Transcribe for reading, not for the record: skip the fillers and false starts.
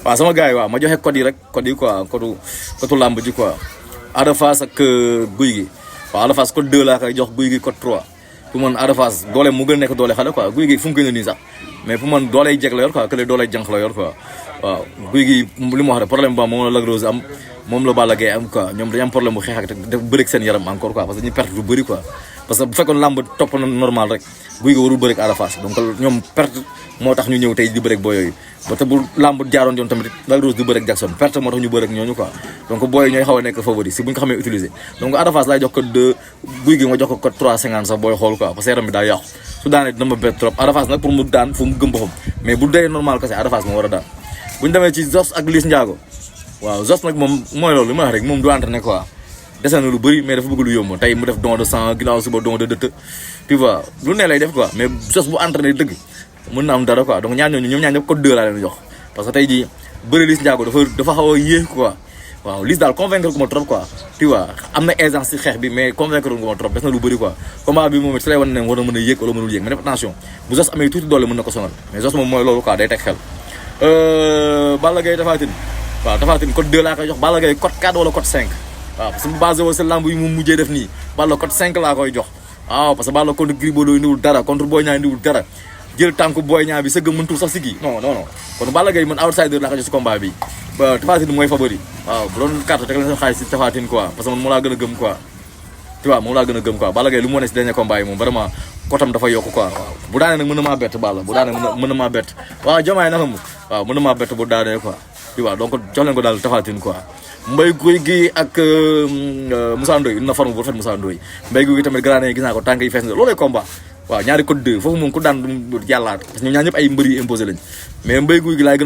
waaw sama gars yi waaw ma joxe code yi rek code yi quoi code lamb ji quoi Ada Fass ak Gouye Gui waaw Ada Fass code 2 laa koy jox Gouye Gui code 3 pour man Ada Fass doole mu gën a nekk doole xale quoi Gouye Gui fu mu gën a nii sax mais pour man dooley jeg la yor quoi que le dooley jànq la yor quoi waaw Gouye Gui li ma wax rek problème ba moom la Lac Rose am moom la Balla Gaye am quoi ñoom dañu am problème bu xeex ak def bëri seen yaram encore quoi parce que dañuy perte lu bëri quoi parce que bu fekkoon lamb topp na normal rek Gouye Gui warul bëri ak Ada Fass donc ñoom perte moo tax ñu ñëw tey di bëri ak booy yooyu ba te bu lamb jaaroon yoon tamit Lac Rose du bëri ak Jackson perte moo tax ñu bëri ak ñooñu quoi donc booy ñooy xaw a nekk favori si bu ñu ko xamee utiliser donc Ada Fass laay jox code 2 Gouye Gui ma jox ko code 350 sax booy xool quoi parce que yaram bi daa yàqu su daanee dina ma bett trop Ada Fass nag pour mu daan fu mu gëm boppam mais bu dee normal kese Ada Fass moo war a daan bu ñu demee ci Zos ak Liss Ndiago waaw Zos nag moom mooy loolu li ma wax rek moom du entraîné quoi dese na lu bëri mais dafa bëgg lu yomb tey mu def don de sang ginnaaw suba don de dëtt tu vois lu ne lay def quoi mais Zos bu entraîné dëgg mën na am dara quoi donc ñaar ñooñu ñoom ñaar ñëpp code 2 laa leen jox parce que tey jii bëri Liss Ndiago dafa xaw a yéex quoi waaw Liss daal convaincre ko ma trop quoi tu vois am na aisance ci xeex bi mais convaincre ko ma trop des na lu bëri quoi combat bi moom it su lay wan ne war na mën a yéeg wala mënul yéeg mais def attention bu Zos amee tuuti doole mën na ko sonal mais Zos moom mooy loolu quoi day teg xel Balla Gaye Tapha Tine waaw Tapha Tine code 2 laa koy jox Balla Gaye code 4 wala code 5 waaw parce que mu basé woo si lamb yi mu mujjee def nii Balla code 5 laa koy jox waaw parce que Balla contre Gris Bordeaux indiwul dara contre Boy Niang indiwul dara jël tànk Boy Niang bi sëgg mëntul sax sigi non kon Balla Gaye man outsider laa ko jox si combat bi Tapha Tine mooy favori waaw bu doon carte teg leen seen xaalis si Tapha Tine quoi parce que man moo laa gën a gëm quoi tu vois moom laa gën a gëm quoi Balla Gaye lu mu wane si dernier combat yi moom vraiment kotam dafa yokk quoi waaw bu daanee nag mën na maa bett Balla bu daanee mën na maa bett waaw Diomaye naka mu waaw mën na maa bett bu daanee quoi tu vois donc jox leen ko daal Tapha Tine quoi Mbaye Gouye Gui ak Moussa Ndoye ina forme bu rafet Moussa Ndoye Mbaye Gouye Gui tamit garaane gis naa ko tànk yi fees na loolay combat waaw ñaari code 2 foofu moom ku daan yàllaat parce que ñoom ñaar ñëpp ay mbër yu imposé lañ mais Mbaye Gouye Gui laay gën